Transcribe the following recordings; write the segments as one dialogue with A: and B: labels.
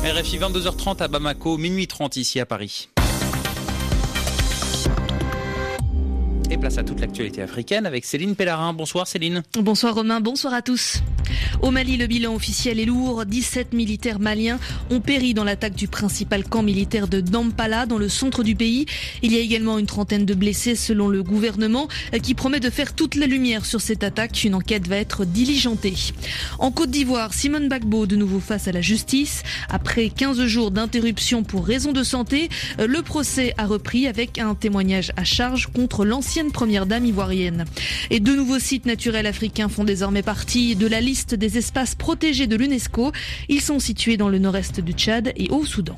A: RFI 22h30 à Bamako, minuit 30 ici à Paris. Et place à toute l'actualité africaine avec Céline Pellarin. Bonsoir Céline.
B: Bonsoir Romain, bonsoir à tous. Au Mali, le bilan officiel est lourd. 17 militaires maliens ont péri dans l'attaque du principal camp militaire de Nampala, dans le centre du pays. Il y a également une trentaine de blessés selon le gouvernement qui promet de faire toute la lumière sur cette attaque. Une enquête va être diligentée. En Côte d'Ivoire, Simone Gbagbo de nouveau face à la justice. Après 15 jours d'interruption pour raison de santé, le procès a repris avec un témoignage à charge contre l'ancienne première dame ivoirienne. Et de nouveaux sites naturels africains font désormais partie de la liste des espaces protégés de l'UNESCO. Ils sont situés dans le nord-est du Tchad et au Soudan.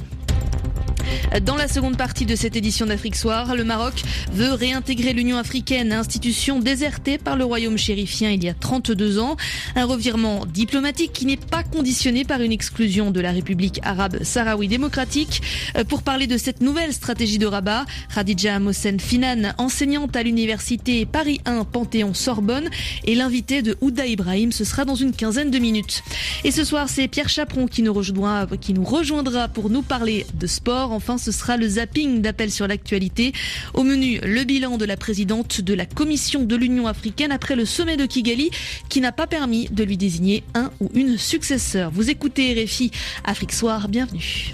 B: Dans la seconde partie de cette édition d'Afrique Soir, le Maroc veut réintégrer l'Union africaine, institution désertée par le royaume chérifien il y a 32 ans. Un revirement diplomatique qui n'est pas conditionné par une exclusion de la République arabe sahraoui démocratique. Pour parler de cette nouvelle stratégie de Rabat, Khadija Mohsen Finan, enseignante à l'université Paris 1 Panthéon-Sorbonne, et l'invité de Ouda Ibrahim. Ce sera dans une quinzaine de minutes. Et ce soir, c'est Pierre Chaperon qui nous rejoindra pour nous parler de sport. Enfin, ce sera le zapping d'appel sur l'actualité. Au menu, le bilan de la présidente de la Commission de l'Union africaine après le sommet de Kigali qui n'a pas permis de lui désigner un ou une successeur. Vous écoutez RFI Afrique Soir, bienvenue.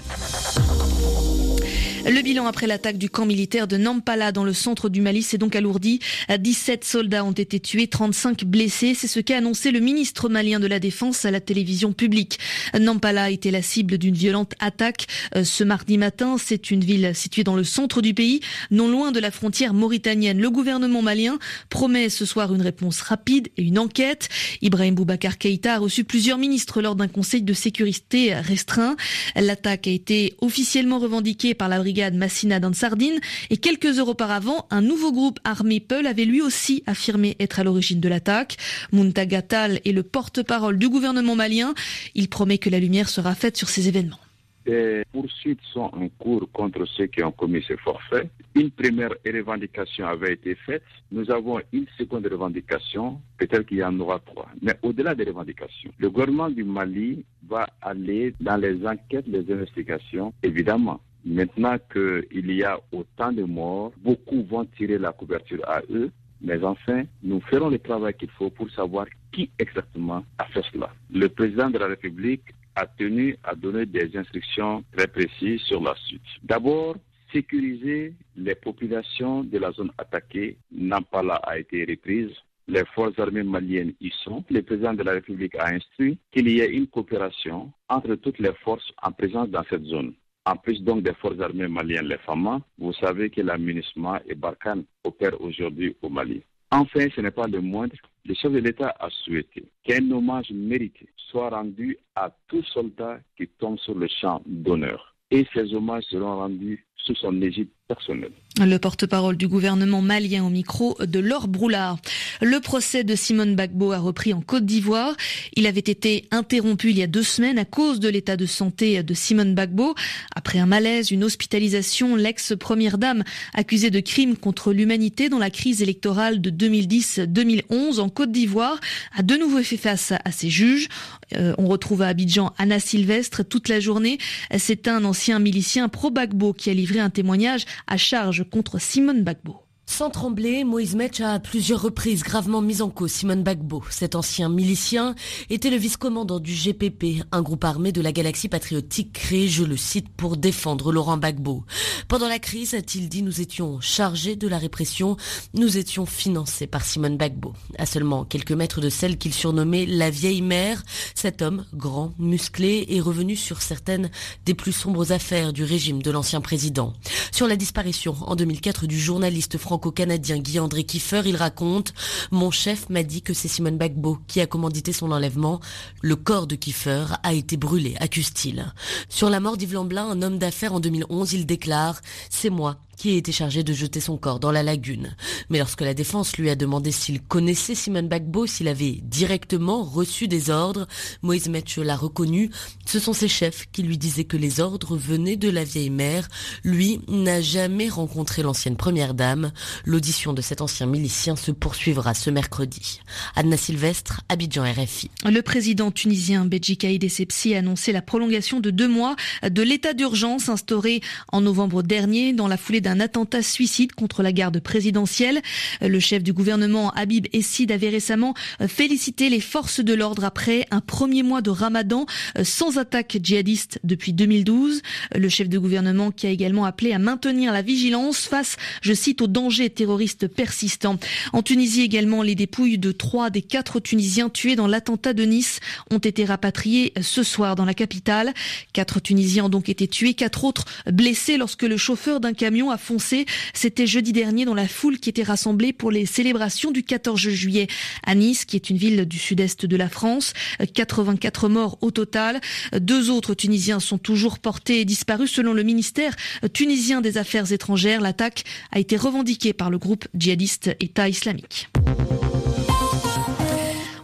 B: Le bilan après l'attaque du camp militaire de Nampala dans le centre du Mali s'est donc alourdi. 17 soldats ont été tués, 35 blessés. C'est ce qu'a annoncé le ministre malien de la Défense à la télévision publique. Nampala a été la cible d'une violente attaque ce mardi matin. C'est une ville située dans le centre du pays, non loin de la frontière mauritanienne. Le gouvernement malien promet ce soir une réponse rapide et une enquête. Ibrahim Boubacar Keïta a reçu plusieurs ministres lors d'un conseil de sécurité restreint. L'attaque a été officiellement revendiquée par la brigade Massina d'Ansardine et quelques heures auparavant, un nouveau groupe armé Peul avait lui aussi affirmé être à l'origine de l'attaque. Muntaga Tall est le porte-parole du gouvernement malien. Il promet que la lumière sera faite sur ces événements.
C: Des poursuites sont en cours contre ceux qui ont commis ces forfaits. Une première revendication avait été faite. Nous avons une seconde revendication. Peut-être qu'il y en aura 3. Mais au-delà des revendications, le gouvernement du Mali va aller dans les enquêtes, les investigations, évidemment. Maintenant qu'il y a autant de morts, beaucoup vont tirer la couverture à eux. Mais enfin, nous ferons le travail qu'il faut pour savoir qui exactement a fait cela. Le président de la République a tenu à donner des instructions très précises sur la suite. D'abord, sécuriser les populations de la zone attaquée. Nampala a été reprise. Les forces armées maliennes y sont. Le président de la République a instruit qu'il y ait une coopération entre toutes les forces en présence dans cette zone. En plus donc des forces armées maliennes, les FAMA, vous savez que la MINUSMA et Barkhane opèrent aujourd'hui au Mali. Enfin, ce n'est pas le moindre, le chef de l'État a souhaité qu'un hommage mérité soit rendu à tout soldat qui tombe sur le champ d'honneur. Et ces hommages seront rendus sous son égide personnelle.
B: Le porte-parole du gouvernement malien au micro de Laure Broulard. Le procès de Simone Gbagbo a repris en Côte d'Ivoire. Il avait été interrompu il y a 2 semaines à cause de l'état de santé de Simone Gbagbo. Après un malaise, une hospitalisation, l'ex-première dame accusée de crimes contre l'humanité dans la crise électorale de 2010-2011 en Côte d'Ivoire a de nouveau fait face à ses juges. On retrouve à Abidjan Anna Sylvestre toute la journée. C'est un ancien milicien pro-Gbagbo qui a livré un témoignage à charge contre Simone Gbagbo.
D: Sans trembler, Moïse Metch a à plusieurs reprises gravement mis en cause Simone Gbagbo. Cet ancien milicien était le vice-commandant du GPP, un groupe armé de la galaxie patriotique créé, je le cite, pour défendre Laurent Gbagbo. Pendant la crise, a-t-il dit, nous étions chargés de la répression, nous étions financés par Simone Gbagbo. À seulement quelques mètres de celle qu'il surnommait la vieille mère, cet homme, grand, musclé, est revenu sur certaines des plus sombres affaires du régime de l'ancien président. Sur la disparition en 2004 du journaliste franco-canadien Guy-André Kiefer, il raconte « Mon chef m'a dit que c'est Simone Gbagbo qui a commandité son enlèvement. Le corps de Kiefer a été brûlé », accuse-t-il. Sur la mort d'Yves Lamblin, un homme d'affaires en 2011, il déclare « C'est moi qui a été chargé de jeter son corps dans la lagune. » Mais lorsque la défense lui a demandé s'il connaissait Simone Gbagbo, s'il avait directement reçu des ordres, Moïse Metch l'a reconnu. Ce sont ses chefs qui lui disaient que les ordres venaient de la vieille mère. Lui n'a jamais rencontré l'ancienne première dame. L'audition de cet ancien milicien se poursuivra ce mercredi. Anna Sylvestre, Abidjan, RFI.
B: Le président tunisien Béji Caïd Essebsi a annoncé la prolongation de 2 mois de l'état d'urgence instauré en novembre dernier dans la foulée d'un attentat suicide contre la garde présidentielle. Le chef du gouvernement Habib Essid avait récemment félicité les forces de l'ordre après un premier mois de Ramadan sans attaque djihadiste depuis 2012. Le chef de gouvernement qui a également appelé à maintenir la vigilance face, je cite, aux dangers terroristes persistants. En Tunisie également, les dépouilles de 3 des 4 Tunisiens tués dans l'attentat de Nice ont été rapatriées ce soir dans la capitale. 4 Tunisiens ont donc été tués, 4 autres blessés lorsque le chauffeur d'un camion a foncé. C'était jeudi dernier dans la foule qui était rassemblée pour les célébrations du 14 juillet à Nice, qui est une ville du sud-est de la France. 84 morts au total. 2 autres Tunisiens sont toujours portés disparus selon le ministère tunisien des Affaires étrangères. L'attaque a été revendiquée par le groupe djihadiste État islamique.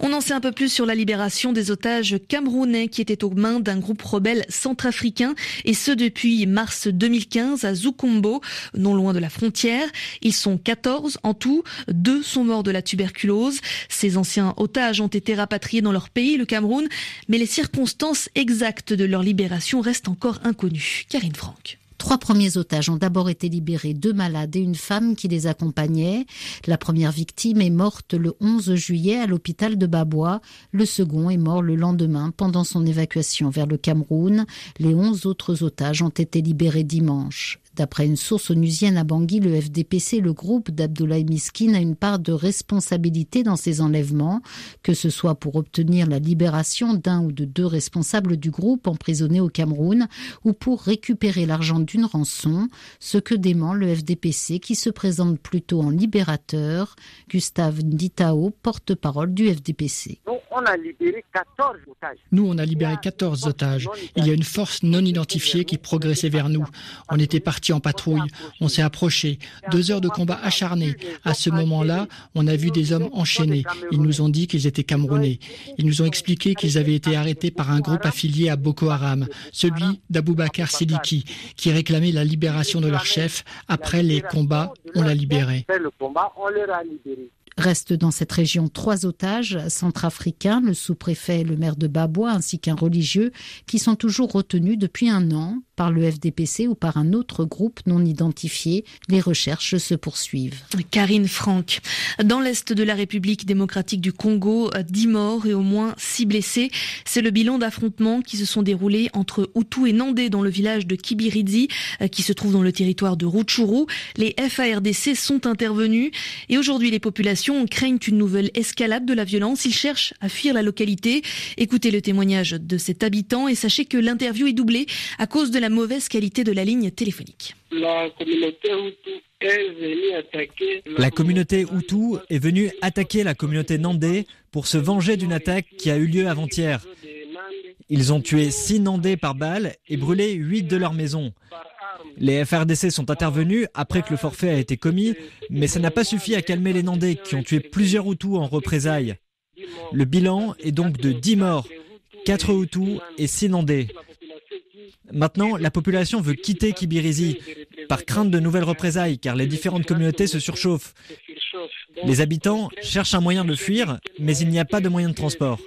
B: On en sait un peu plus sur la libération des otages camerounais qui étaient aux mains d'un groupe rebelle centrafricain, et ce depuis mars 2015 à Zoukombo, non loin de la frontière. Ils sont 14 en tout, 2 sont morts de la tuberculose. Ces anciens otages ont été rapatriés dans leur pays, le Cameroun, mais les circonstances exactes de leur libération restent encore inconnues. Karine Franck.
E: 3 premiers otages ont d'abord été libérés, 2 malades et une femme qui les accompagnait. La première victime est morte le 11 juillet à l'hôpital de Babwa. Le second est mort le lendemain pendant son évacuation vers le Cameroun. Les 11 autres otages ont été libérés dimanche. D'après une source onusienne à Bangui, le FDPC, le groupe d'Abdoulaye Miskine, a une part de responsabilité dans ces enlèvements, que ce soit pour obtenir la libération d'un ou de 2 responsables du groupe emprisonnés au Cameroun ou pour récupérer l'argent d'une rançon, ce que dément le FDPC qui se présente plutôt en libérateur. Gustave Nditao, porte-parole du FDPC.
F: On a libéré 14 otages.
G: Nous, on a libéré 14 otages. Il y a une force non identifiée qui progressait vers nous. On était partis en patrouille. On s'est approchés. 2 heures de combat acharné. À ce moment-là, on a vu des hommes enchaînés. Ils nous ont dit qu'ils étaient Camerounais. Ils nous ont expliqué qu'ils avaient été arrêtés par un groupe affilié à Boko Haram, celui d'Aboubacar Sidiki, qui réclamait la libération de leur chef. Après les combats, on l'a libéré.
E: Restent dans cette région 3 otages centrafricains, le sous-préfet et le maire de Babwa, ainsi qu'un religieux, qui sont toujours retenus depuis 1 an par le FDPC ou par un autre groupe non identifié. Les recherches se poursuivent.
B: Karine Franck. Dans l'est de la République démocratique du Congo, 10 morts et au moins 6 blessés. C'est le bilan d'affrontements qui se sont déroulés entre Hutu et Nandé dans le village de Kibirizi, qui se trouve dans le territoire de Rutshuru. Les FARDC sont intervenus et aujourd'hui les populations craignent une nouvelle escalade de la violence. Ils cherchent à fuir la localité. Écoutez le témoignage de cet habitant et sachez que l'interview est doublée à cause de la mauvaise qualité de la ligne téléphonique.
H: La communauté Hutu est venue attaquer la communauté Nandé pour se venger d'une attaque qui a eu lieu avant-hier. Ils ont tué 6 Nandés par balle et brûlé 8 de leurs maisons. Les FARDC sont intervenus après que le forfait a été commis, mais ça n'a pas suffi à calmer les Nandés qui ont tué plusieurs Hutus en représailles. Le bilan est donc de 10 morts, 4 Hutus et 6 Nandés. Maintenant, la population veut quitter Kibirizi par crainte de nouvelles représailles car les différentes communautés se surchauffent. Les habitants cherchent un moyen de fuir, mais il n'y a pas de moyen de transport.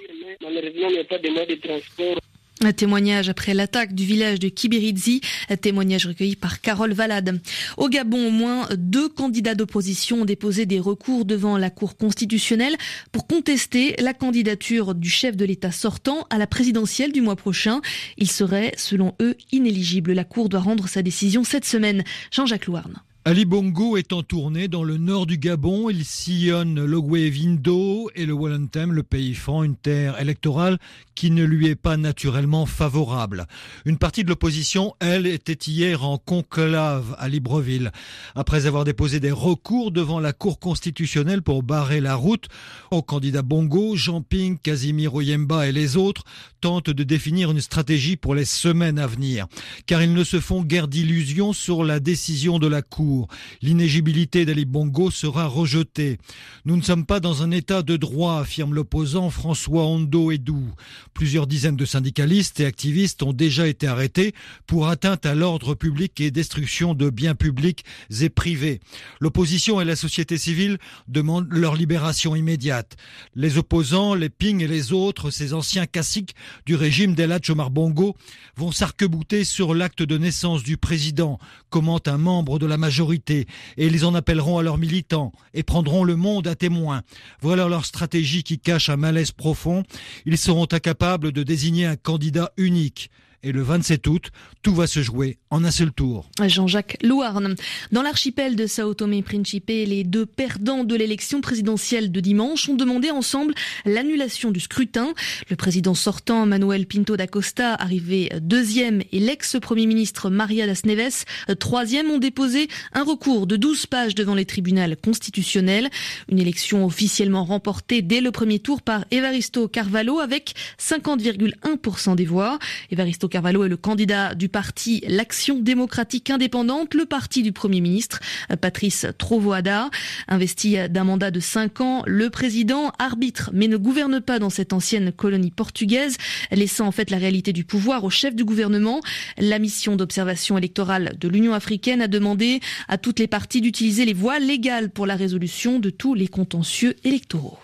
B: Un témoignage après l'attaque du village de Kibirizi, un témoignage recueilli par Carole Valade. Au Gabon, au moins 2 candidats d'opposition ont déposé des recours devant la Cour constitutionnelle pour contester la candidature du chef de l'État sortant à la présidentielle du mois prochain. Il serait, selon eux, inéligible. La Cour doit rendre sa décision cette semaine. Jean-Jacques Louarn.
I: Ali Bongo est en tournée dans le nord du Gabon. Il sillonne l'Ogoué-Vindo et le Wellington, le pays franc, une terre électorale qui ne lui est pas naturellement favorable. Une partie de l'opposition, elle, était hier en conclave à Libreville. Après avoir déposé des recours devant la Cour constitutionnelle pour barrer la route au candidat Bongo, Jean Ping, Casimir Oyemba et les autres tentent de définir une stratégie pour les semaines à venir. Car ils ne se font guère d'illusions sur la décision de la Cour. tour. L'inéligibilité d'Ali Bongo sera rejetée. Nous ne sommes pas dans un état de droit, affirme l'opposant François Ondo Edou. Plusieurs dizaines de syndicalistes et activistes ont déjà été arrêtés pour atteinte à l'ordre public et destruction de biens publics et privés. L'opposition et la société civile demandent leur libération immédiate. Les opposants, les Ping et les autres, ces anciens caciques du régime d'El Hadj Omar Bongo, vont s'arc-bouter sur l'acte de naissance du président, commente un membre de la majorité, et ils en appelleront à leurs militants et prendront le monde à témoin. Voilà leur stratégie qui cache un malaise profond. Ils seront incapables de désigner un candidat unique. Et le 27 août, tout va se jouer en un seul tour.
B: Jean-Jacques Louarn. Dans l'archipel de Sao Tomé et Principe, les deux perdants de l'élection présidentielle de dimanche ont demandé ensemble l'annulation du scrutin. Le président sortant, Manuel Pinto da Costa, arrivé deuxième, et l'ex-premier ministre Maria das Neves, troisième, ont déposé un recours de 12 pages devant les tribunaux constitutionnels. Une élection officiellement remportée dès le premier tour par Evaristo Carvalho avec 50,1% des voix. Evaristo Carvalho est le candidat du parti L'Action démocratique indépendante, le parti du Premier ministre Patrice Trovoada. Investi d'un mandat de 5 ans, le président arbitre mais ne gouverne pas dans cette ancienne colonie portugaise, laissant en fait la réalité du pouvoir au chef du gouvernement. La mission d'observation électorale de l'Union africaine a demandé à toutes les parties d'utiliser les voies légales pour la résolution de tous les contentieux électoraux.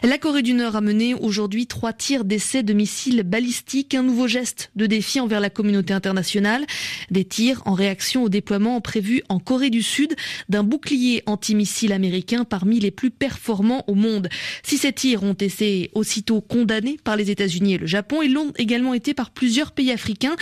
B: La Corée du Nord a mené aujourd'hui 3 tirs d'essais de missiles balistiques, un nouveau geste de défi envers la communauté internationale. Des tirs en réaction au déploiement prévu en Corée du Sud d'un bouclier antimissile américain parmi les plus performants au monde. Si ces tirs ont été aussitôt condamnés par les États-Unis et le Japon, ils l'ont également été par plusieurs pays africains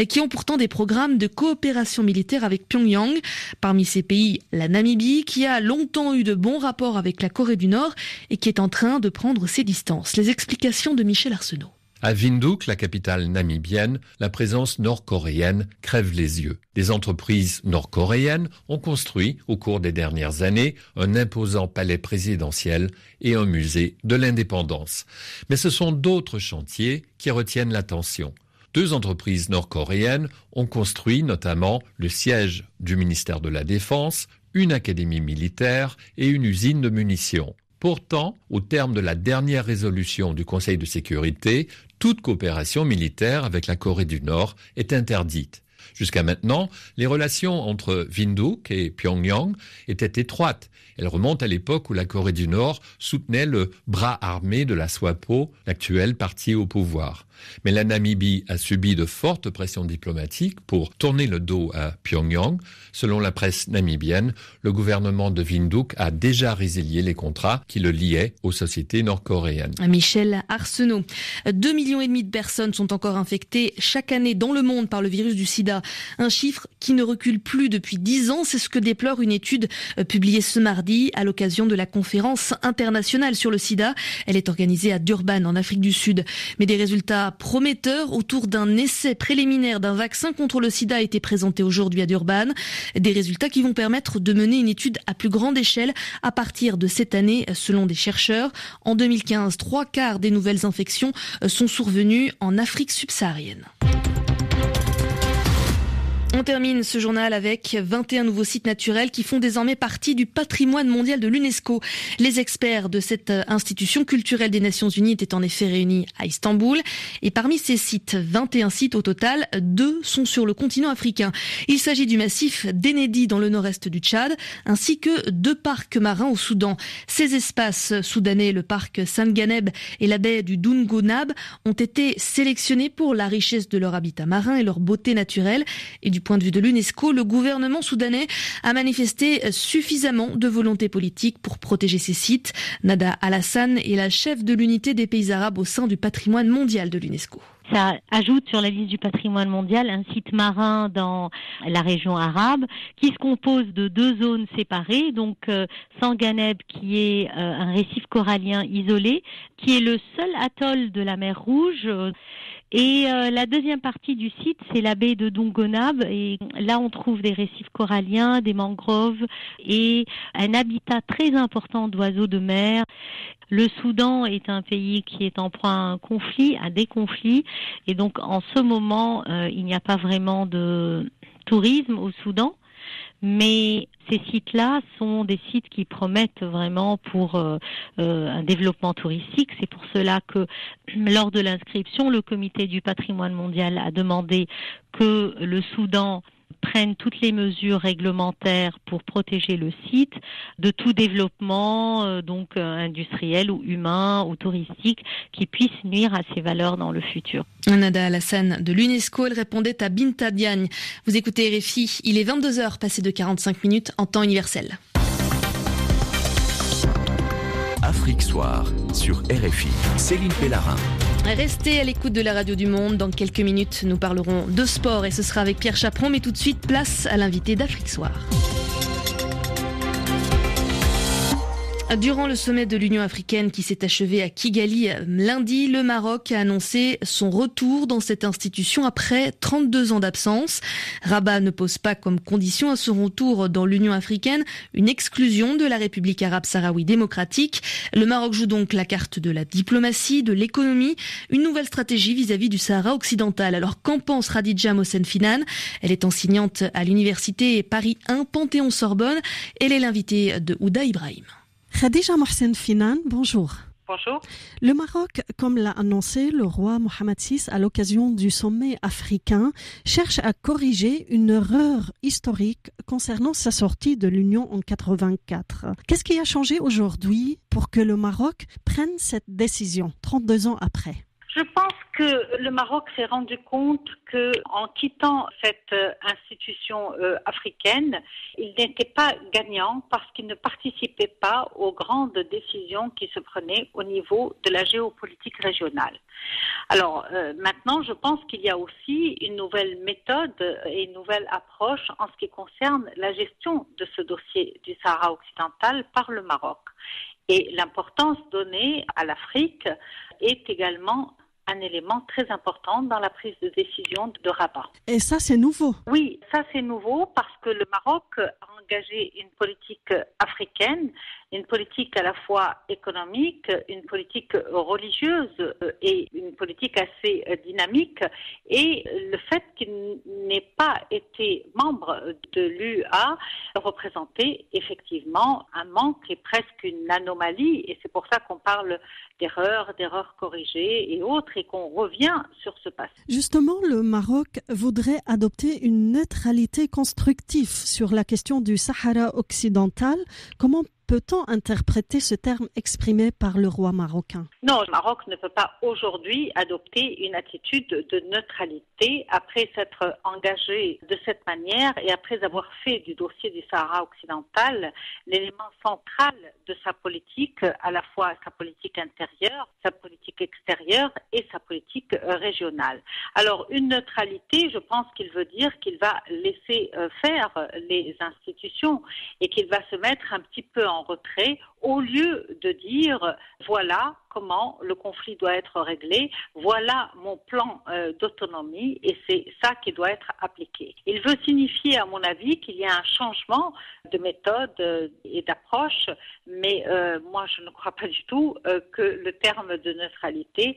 B: qui ont pourtant des programmes de coopération militaire avec Pyongyang. Parmi ces pays, la Namibie, qui a longtemps eu de bons rapports avec la Corée du Nord et qui est en train de prendre ses distances. Les explications de Michel Arsenault.
J: À Windhoek, la capitale namibienne, la présence nord-coréenne crève les yeux. Des entreprises nord-coréennes ont construit, au cours des dernières années, un imposant palais présidentiel et un musée de l'indépendance. Mais ce sont d'autres chantiers qui retiennent l'attention. 2 entreprises nord-coréennes ont construit notamment le siège du ministère de la Défense, une académie militaire et une usine de munitions. Pourtant, au terme de la dernière résolution du Conseil de sécurité, toute coopération militaire avec la Corée du Nord est interdite. Jusqu'à maintenant, les relations entre Windhoek et Pyongyang étaient étroites. Elles remontent à l'époque où la Corée du Nord soutenait le bras armé de la SWAPO, l'actuel parti au pouvoir. Mais la Namibie a subi de fortes pressions diplomatiques pour tourner le dos à Pyongyang. Selon la presse namibienne, le gouvernement de Windhoek a déjà résilié les contrats qui le liaient aux sociétés nord-coréennes.
B: Michel Arsenault. 2,5 millions de personnes sont encore infectées chaque année dans le monde par le virus du sida. Un chiffre qui ne recule plus depuis 10 ans. C'est ce que déplore une étude publiée ce mardi à l'occasion de la conférence internationale sur le sida. Elle est organisée à Durban, en Afrique du Sud. Mais des résultats prometteurs autour d'un essai préliminaire d'un vaccin contre le sida a été présenté aujourd'hui à Durban. Des résultats qui vont permettre de mener une étude à plus grande échelle à partir de cette année, selon des chercheurs. En 2015, 3/4 des nouvelles infections sont survenues en Afrique subsaharienne. On termine ce journal avec 21 nouveaux sites naturels qui font désormais partie du patrimoine mondial de l'UNESCO. Les experts de cette institution culturelle des Nations Unies étaient en effet réunis à Istanbul. Et parmi ces sites, 21 sites au total, 2 sont sur le continent africain. Il s'agit du massif d'Enedi dans le nord-est du Tchad, ainsi que 2 parcs marins au Soudan. Ces espaces soudanais, le parc Sanganeb et la baie du Dungonab, ont été sélectionnés pour la richesse de leur habitat marin et leur beauté naturelle. Et du point de vue de l'UNESCO, le gouvernement soudanais a manifesté suffisamment de volonté politique pour protéger ces sites. Nada Alassane est la chef de l'unité des pays arabes au sein du patrimoine mondial de l'UNESCO.
K: Ça ajoute sur la liste du patrimoine mondial un site marin dans la région arabe qui se compose de 2 zones séparées. Donc Sanganeb qui est un récif corallien isolé, qui est le seul atoll de la mer Rouge. Et la deuxième partie du site, c'est la baie de Dungonab. Et là, on trouve des récifs coralliens, des mangroves et un habitat très important d'oiseaux de mer. Le Soudan est un pays qui est en proie à un conflit, à des conflits. Et donc, en ce moment, il n'y a pas vraiment de tourisme au Soudan. mais ces sites-là sont des sites qui promettent vraiment pour un développement touristique. C'est pour cela que lors de l'inscription, le Comité du patrimoine mondial a demandé que le Soudan prennent toutes les mesures réglementaires pour protéger le site de tout développement industriel ou humain ou touristique qui puisse nuire à ses valeurs dans le futur.
B: Nada Alassane de l'UNESCO, elle répondait à Binta Diagne. Vous écoutez RFI, il est 22h passé de 45 minutes en temps universel.
L: Afrique Soir sur RFI. Céline Pellarin.
B: Restez à l'écoute de la radio du Monde. Dans quelques minutes, nous parlerons de sport et ce sera avec Pierre Chaperon. Mais tout de suite, place à l'invité d'Afrique Soir. Durant le sommet de l'Union africaine qui s'est achevé à Kigali lundi, le Maroc a annoncé son retour dans cette institution après 32 ans d'absence. Rabat ne pose pas comme condition à son retour dans l'Union africaine une exclusion de la République arabe sahraoui démocratique. Le Maroc joue donc la carte de la diplomatie, de l'économie, une nouvelle stratégie vis-à-vis du Sahara occidental. Alors qu'en pense Khadija Mohsen-Finan ? Elle est enseignante à l'université Paris 1 Panthéon-Sorbonne. Elle est l'invitée de Ouda Ibrahim.
M: Khadija Mohsen-Finan, bonjour.
N: Bonjour.
M: Le Maroc, comme l'a annoncé le roi Mohamed VI à l'occasion du sommet africain, cherche à corriger une erreur historique concernant sa sortie de l'Union en 1984. Qu'est-ce qui a changé aujourd'hui pour que le Maroc prenne cette décision, 32 ans après ?
N: Je pense que le Maroc s'est rendu compte qu'en quittant cette institution africaine, il n'était pas gagnant parce qu'il ne participait pas aux grandes décisions qui se prenaient au niveau de la géopolitique régionale. Alors maintenant, je pense qu'il y a aussi une nouvelle méthode et une nouvelle approche en ce qui concerne la gestion de ce dossier du Sahara occidental par le Maroc. Et l'importance donnée à l'Afrique est également un élément très important dans la prise de décision de Rabat.
M: Et ça, c'est nouveau?
N: Oui, ça c'est nouveau parce que le Maroc a engagé une politique africaine, une politique à la fois économique, une politique religieuse et une politique assez dynamique. Et le fait qu'il n'ait pas été membre de l'UA représentait effectivement un manque et presque une anomalie. Et c'est pour ça qu'on parle d'erreurs corrigées et autres, et qu'on revient sur ce passé.
M: Justement, le Maroc voudrait adopter une neutralité constructive sur la question du Sahara occidental. Comment peut-on interpréter ce terme exprimé par le roi marocain?
N: Non, le Maroc ne peut pas aujourd'hui adopter une attitude de neutralité après s'être engagé de cette manière et après avoir fait du dossier du Sahara occidental l'élément central de sa politique, à la fois sa politique intérieure, sa politique extérieure et sa politique régionale. Alors une neutralité, je pense qu'il veut dire qu'il va laisser faire les institutions et qu'il va se mettre un petit peu en retrait au lieu de dire voilà comment le conflit doit être réglé, voilà mon plan d'autonomie et c'est ça qui doit être appliqué. Il veut signifier, à mon avis, qu'il y a un changement de méthode et d'approche, mais moi je ne crois pas du tout que le terme de neutralité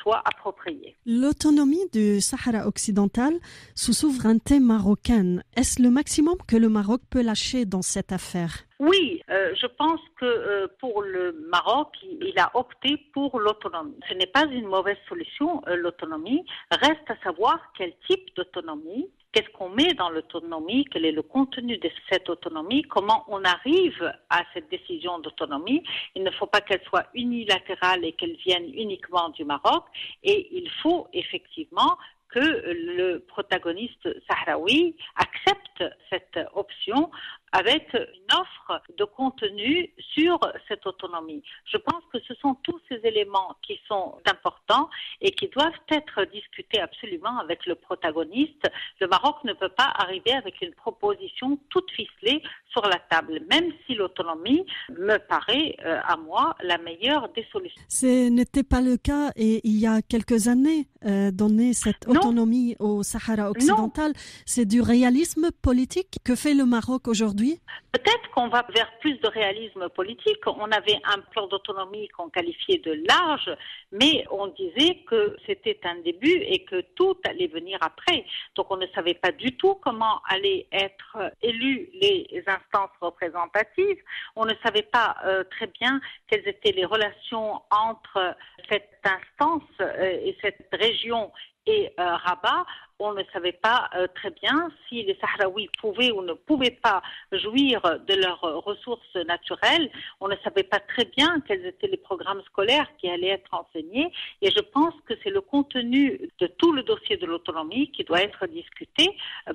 N: soit approprié.
M: L'autonomie du Sahara occidental sous souveraineté marocaine, est-ce le maximum que le Maroc peut lâcher dans cette affaire ?
N: Oui, je pense que pour le Maroc, il a opté pour l'autonomie. Ce n'est pas une mauvaise solution, l'autonomie. Reste à savoir quel type d'autonomie, qu'est-ce qu'on met dans l'autonomie, quel est le contenu de cette autonomie, comment on arrive à cette décision d'autonomie. Il ne faut pas qu'elle soit unilatérale et qu'elle vienne uniquement du Maroc. Et il faut effectivement que le protagoniste sahraoui accepte cette option avec une offre de contenu sur cette autonomie. Je pense que ce sont tous ces éléments qui sont importants et qui doivent être discutés absolument avec le protagoniste. Le Maroc ne peut pas arriver avec une proposition toute ficelée sur la table, même si l'autonomie me paraît, à moi, la meilleure des solutions.
M: Ce n'était pas le cas et il y a quelques années, donner cette autonomie au Sahara occidental, c'est du réalisme politique. Que fait le Maroc aujourd'hui?
N: Peut-être qu'on va vers plus de réalisme politique. On avait un plan d'autonomie qu'on qualifiait de large, mais on disait que c'était un début et que tout allait venir après. Donc on ne savait pas du tout comment allaient être élues les instances représentatives. On ne savait pas très bien quelles étaient les relations entre cette instance et cette région et Rabat. On ne savait pas très bien si les Sahraouis pouvaient ou ne pouvaient pas jouir de leurs ressources naturelles. On ne savait pas très bien quels étaient les programmes scolaires qui allaient être enseignés. Et je pense que c'est le contenu de tout le dossier de l'autonomie qui doit être discuté,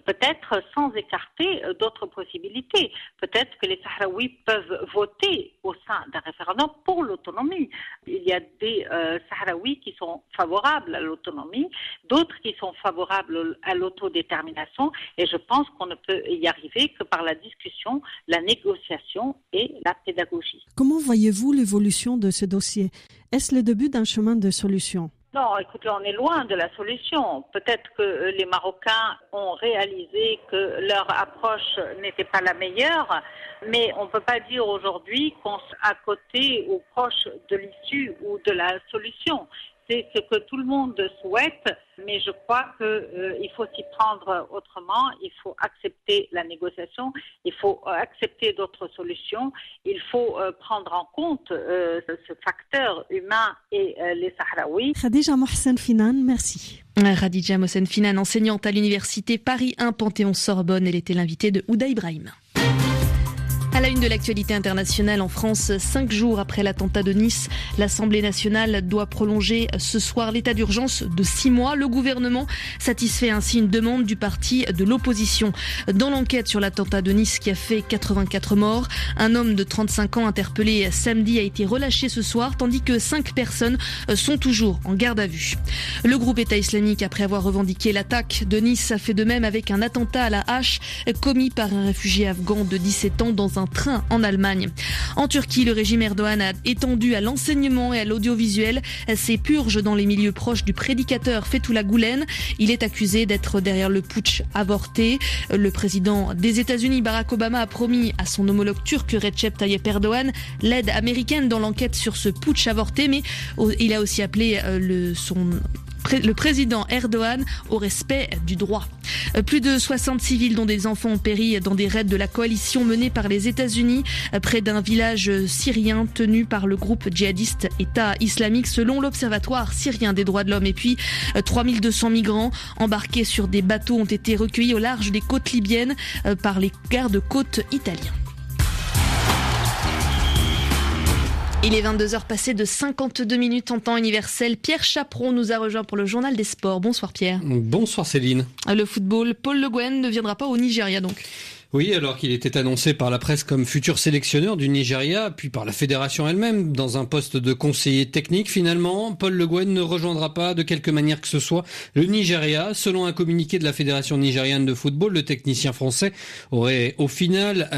N: peut-être sans écarter d'autres possibilités. Peut-être que les Sahraouis peuvent voter au sein d'un référendum pour l'autonomie. Il y a des Sahraouis qui sont favorables à l'autonomie, d'autres qui sont favorables à l'autodétermination, et je pense qu'on ne peut y arriver que par la discussion, la négociation et la pédagogie.
M: Comment voyez-vous l'évolution de ce dossier? Est-ce le début d'un chemin de solution?
N: Non, écoutez, on est loin de la solution. Peut-être que les Marocains ont réalisé que leur approche n'était pas la meilleure, mais on ne peut pas dire aujourd'hui qu'on est à côté ou proche de l'issue ou de la solution. C'est ce que tout le monde souhaite, mais je crois qu'il faut s'y prendre autrement. Il faut accepter la négociation, il faut accepter d'autres solutions, il faut prendre en compte ce facteur humain et les Sahraouis.
M: Khadija Mohsen Finan, merci.
B: Khadija Mohsen Finan, enseignante à l'université Paris 1 Panthéon-Sorbonne, elle était l'invitée de Ouda Ibrahim. À la une de l'actualité internationale en France, 5 jours après l'attentat de Nice, l'Assemblée nationale doit prolonger ce soir l'état d'urgence de 6 mois. Le gouvernement satisfait ainsi une demande du parti de l'opposition. Dans l'enquête sur l'attentat de Nice qui a fait 84 morts, un homme de 35 ans interpellé samedi a été relâché ce soir, tandis que 5 personnes sont toujours en garde à vue. Le groupe État islamique, après avoir revendiqué l'attaque de Nice, a fait de même avec un attentat à la hache commis par un réfugié afghan de 17 ans dans un train en Allemagne. En Turquie, le régime Erdogan a étendu à l'enseignement et à l'audiovisuel ses purges dans les milieux proches du prédicateur Fethullah Gülen. Il est accusé d'être derrière le putsch avorté. Le président des États-Unis, Barack Obama, a promis à son homologue turc Recep Tayyip Erdogan l'aide américaine dans l'enquête sur ce putsch avorté, mais il a aussi appelé le président Erdogan au respect du droit. Plus de 60 civils dont des enfants ont péri dans des raids de la coalition menée par les États-Unis près d'un village syrien tenu par le groupe djihadiste État islamique selon l'Observatoire syrien des droits de l'homme. Et puis 3200 migrants embarqués sur des bateaux ont été recueillis au large des côtes libyennes par les gardes-côtes italiens. Il est 22h passé de 52 minutes en temps universel. Pierre Chaperon nous a rejoint pour le journal des sports. Bonsoir Pierre.
O: Bonsoir Céline.
B: Le football, Paul Le Guen ne viendra pas au Nigeria donc.
O: Oui, alors qu'il était annoncé par la presse comme futur sélectionneur du Nigeria, puis par la fédération elle-même, dans un poste de conseiller technique, finalement, Paul Le Guen ne rejoindra pas de quelque manière que ce soit le Nigeria. Selon un communiqué de la Fédération nigériane de football, le technicien français aurait au final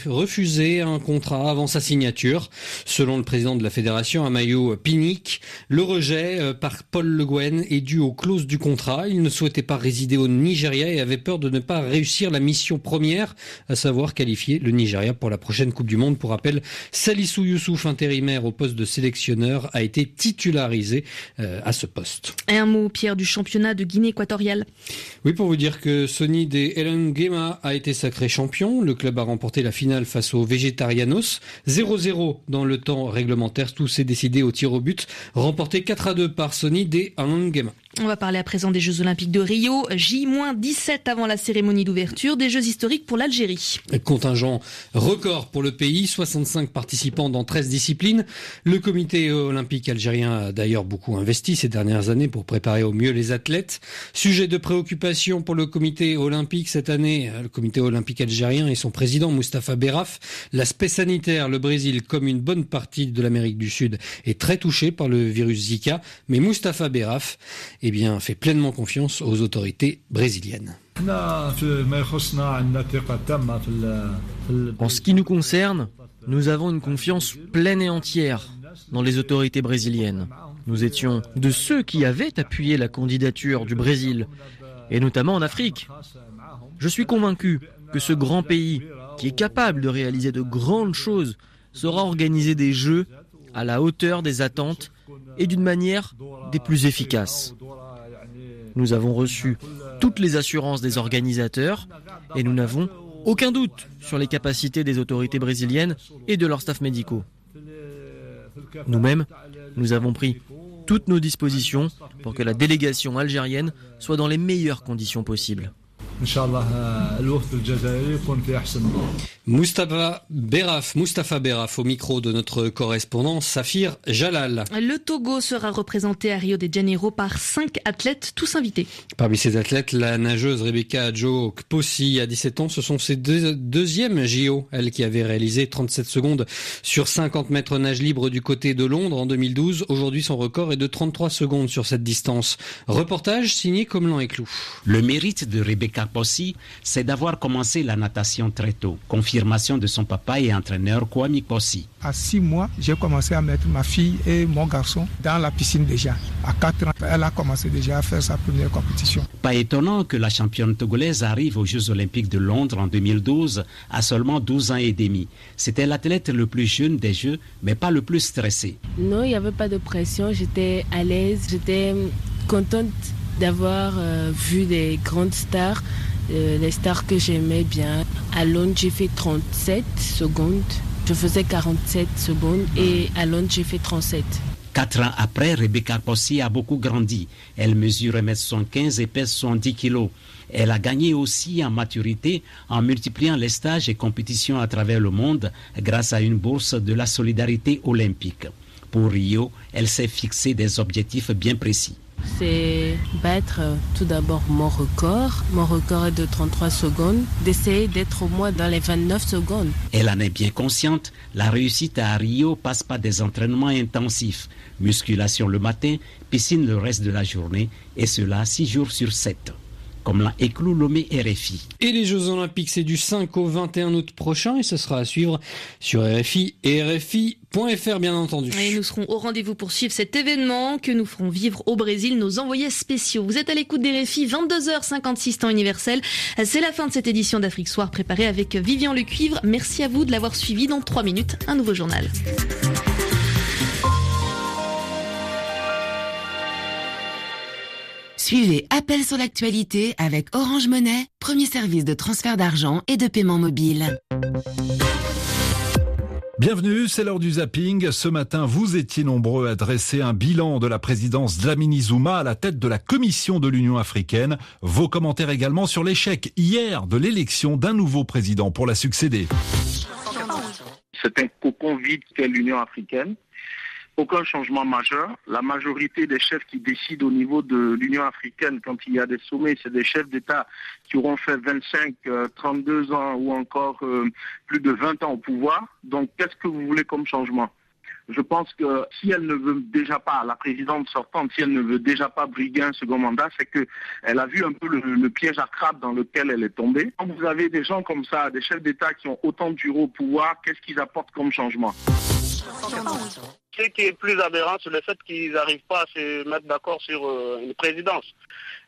O: refusé un contrat avant sa signature. Selon le président de la fédération, Amayo Pinnick, le rejet par Paul Le Guen est dû aux clauses du contrat. Il ne souhaitait pas résider au Nigeria et avait peur de ne pas réussir la mission première, à savoir qualifier le Nigeria pour la prochaine Coupe du Monde. Pour rappel, Salissou Youssouf, intérimaire au poste de sélectionneur, a été titularisé à ce poste.
B: Et un mot, Pierre, du championnat de Guinée équatoriale.
O: Oui, pour vous dire que Sony des Elengema a été sacré champion. Le club a remporté la finale face aux Végétarianos. 0-0 dans le temps réglementaire. Tout s'est décidé au tir au but, remporté 4-2 par Sony des Elengema.
B: On va parler à présent des Jeux Olympiques de Rio. J-17 avant la cérémonie d'ouverture, des Jeux historiques pour l'Algérie.
O: Contingent record pour le pays, 65 participants dans 13 disciplines. Le comité olympique algérien a d'ailleurs beaucoup investi ces dernières années pour préparer au mieux les athlètes. Sujet de préoccupation pour le comité olympique cette année, le comité olympique algérien et son président Moustapha Berraf. L'aspect sanitaire, le Brésil, comme une bonne partie de l'Amérique du Sud, est très touché par le virus Zika. Mais Moustapha Berraf est fait pleinement confiance aux autorités brésiliennes.
P: En ce qui nous concerne, nous avons une confiance pleine et entière dans les autorités brésiliennes. Nous étions de ceux qui avaient appuyé la candidature du Brésil, et notamment en Afrique. Je suis convaincu que ce grand pays, qui est capable de réaliser de grandes choses, saura organiser des Jeux à la hauteur des attentes et d'une manière des plus efficaces. Nous avons reçu toutes les assurances des organisateurs et nous n'avons aucun doute sur les capacités des autorités brésiliennes et de leurs staffs médicaux. Nous-mêmes, nous avons pris toutes nos dispositions pour que la délégation algérienne soit dans les meilleures conditions possibles.
O: Mustapha Beraf au micro de notre correspondant Safir Jalal.
B: Le Togo sera représenté à Rio de Janeiro par 5 athlètes, tous invités.
O: Parmi ces athlètes, la nageuse Rebecca Adjo-Kpossi, à 17 ans, ce sont ses deuxièmes JO. Elle qui avait réalisé 37 secondes sur 50 mètres nage libre du côté de Londres en 2012. Aujourd'hui, son record est de 33 secondes sur cette distance. Reportage signé Comelan et Clou.
Q: Le mérite de Rebecca Kpossi, c'est d'avoir commencé la natation très tôt. Confirmation de son papa et entraîneur Kwame Kpossi.
R: À 6 mois, j'ai commencé à mettre ma fille et mon garçon dans la piscine déjà. À 4 ans, elle a commencé déjà à faire sa première compétition.
Q: Pas étonnant que la championne togolaise arrive aux Jeux Olympiques de Londres en 2012 à seulement 12 ans et demi. C'était l'athlète le plus jeune des Jeux, mais pas le plus stressé.
S: Non, il n'y avait pas de pression, j'étais à l'aise, j'étais contente d'avoir vu des grandes stars, les stars que j'aimais bien. À Londres, j'ai fait 37 secondes. Je faisais 47 secondes et à Londres, j'ai fait 37.
Q: 4 ans après, Rebecca Kpossi a beaucoup grandi. Elle mesure 1m75 et pèse 70 kg. Elle a gagné aussi en maturité en multipliant les stages et compétitions à travers le monde grâce à une bourse de la solidarité olympique. Pour Rio, elle s'est fixé des objectifs bien précis.
S: C'est battre tout d'abord mon record. Mon record est de 33 secondes. D'essayer d'être au moins dans les 29 secondes.
Q: Elle en est bien consciente. La réussite à Rio passe par des entraînements intensifs. Musculation le matin, piscine le reste de la journée. Et cela 6 jours sur 7. Comme l'a éclou Lomé RFI.
O: Et les Jeux Olympiques, c'est du 5 au 21 août prochain et ce sera à suivre sur RFI et RFI.fr bien entendu.
B: Et nous serons au rendez-vous pour suivre cet événement que nous ferons vivre au Brésil, nos envoyés spéciaux. Vous êtes à l'écoute d'RFI, 22h56 temps universel. C'est la fin de cette édition d'Afrique Soir préparée avec Vivian Lecuivre. Merci à vous de l'avoir suivi. Dans 3 minutes, un nouveau journal.
T: Suivez Appel sur l'actualité avec Orange Money, premier service de transfert d'argent et de paiement mobile.
U: Bienvenue, c'est l'heure du zapping. Ce matin, vous étiez nombreux à dresser un bilan de la présidence Dlamini Zuma à la tête de la Commission de l'Union africaine. Vos commentaires également sur l'échec hier de l'élection d'un nouveau président pour la succéder.
C: C'est un cocon vide qu'est l'Union africaine. Aucun changement majeur. La majorité des chefs qui décident au niveau de l'Union africaine quand il y a des sommets, c'est des chefs d'État qui auront fait 25, 32 ans ou encore plus de 20 ans au pouvoir. Donc qu'est-ce que vous voulez comme changement ? Je pense que si elle ne veut déjà pas, la présidente sortante, si elle ne veut déjà pas briguer un second mandat, c'est qu'elle a vu un peu le piège à crabe dans lequel elle est tombée. Quand vous avez des gens comme ça, des chefs d'État qui ont autant duré au pouvoir, qu'est-ce qu'ils apportent comme changement ?
V: Ce qui est plus aberrant, c'est le fait qu'ils n'arrivent pas à se mettre d'accord sur une présidence.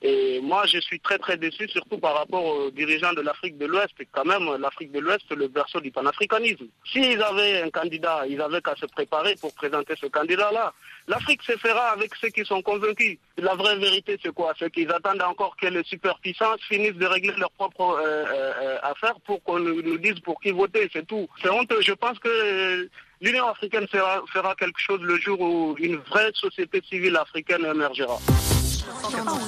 V: Et moi, je suis très très déçu, surtout par rapport aux dirigeants de l'Afrique de l'Ouest. Et quand même, l'Afrique de l'Ouest, c'est le berceau du panafricanisme. S'ils avaient un candidat, ils avaient qu'à se préparer pour présenter ce candidat-là. L'Afrique se fera avec ceux qui sont convaincus. La vraie vérité, c'est quoi ? C'est qu'ils attendent encore que les superpuissances finissent de régler leurs propres affaires pour qu'on nous dise pour qui voter, c'est tout. C'est honteux. Je pense que l'Union africaine fera quelque chose le jour où une vraie société civile africaine émergera.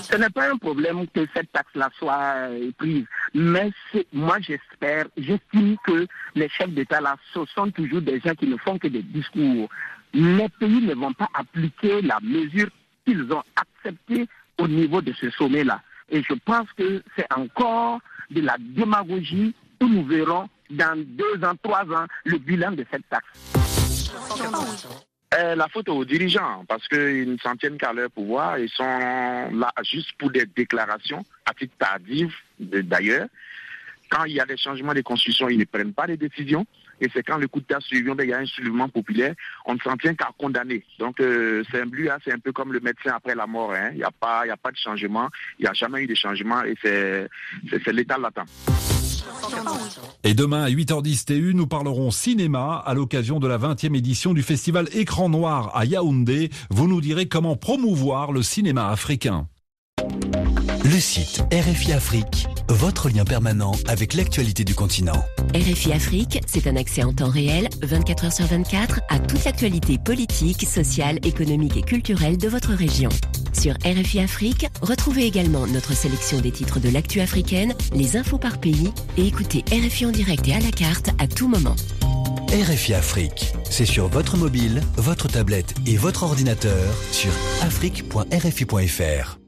F: Ce n'est pas un problème que cette taxe-là soit prise, mais moi j'estime que les chefs d'État-là, ce sont toujours des gens qui ne font que des discours. Les pays ne vont pas appliquer la mesure qu'ils ont acceptée au niveau de ce sommet-là. Et je pense que c'est encore de la démagogie où nous verrons dans 2 ans, 3 ans le bilan de cette taxe.
C: La faute aux dirigeants, parce qu'ils ne s'en tiennent qu'à leur pouvoir. Ils sont là juste pour des déclarations, à titre tardif d'ailleurs. Quand il y a des changements de constitution, ils ne prennent pas de décisions. Et c'est quand le coup d'État suivant, il y a un soulèvement populaire, on ne s'en tient qu'à condamner. Donc c'est un peu comme le médecin après la mort. Il n'y a pas de changement, il n'y a jamais eu de changement et c'est l'état latent.
U: Et demain à 8h10 TU, nous parlerons cinéma à l'occasion de la 20e édition du festival Écran Noir à Yaoundé. Vous nous direz comment promouvoir le cinéma africain.
L: Le site RFI Afrique, votre lien permanent avec l'actualité du continent.
A: RFI Afrique, c'est un accès en temps réel, 24 heures sur 24, à toute l'actualité politique, sociale, économique et culturelle de votre région. Sur RFI Afrique, retrouvez également notre sélection des titres de l'actu africaine, les infos par pays et écoutez RFI en direct et à la carte à tout moment.
L: RFI Afrique, c'est sur votre mobile, votre tablette et votre ordinateur sur afrique.rfi.fr.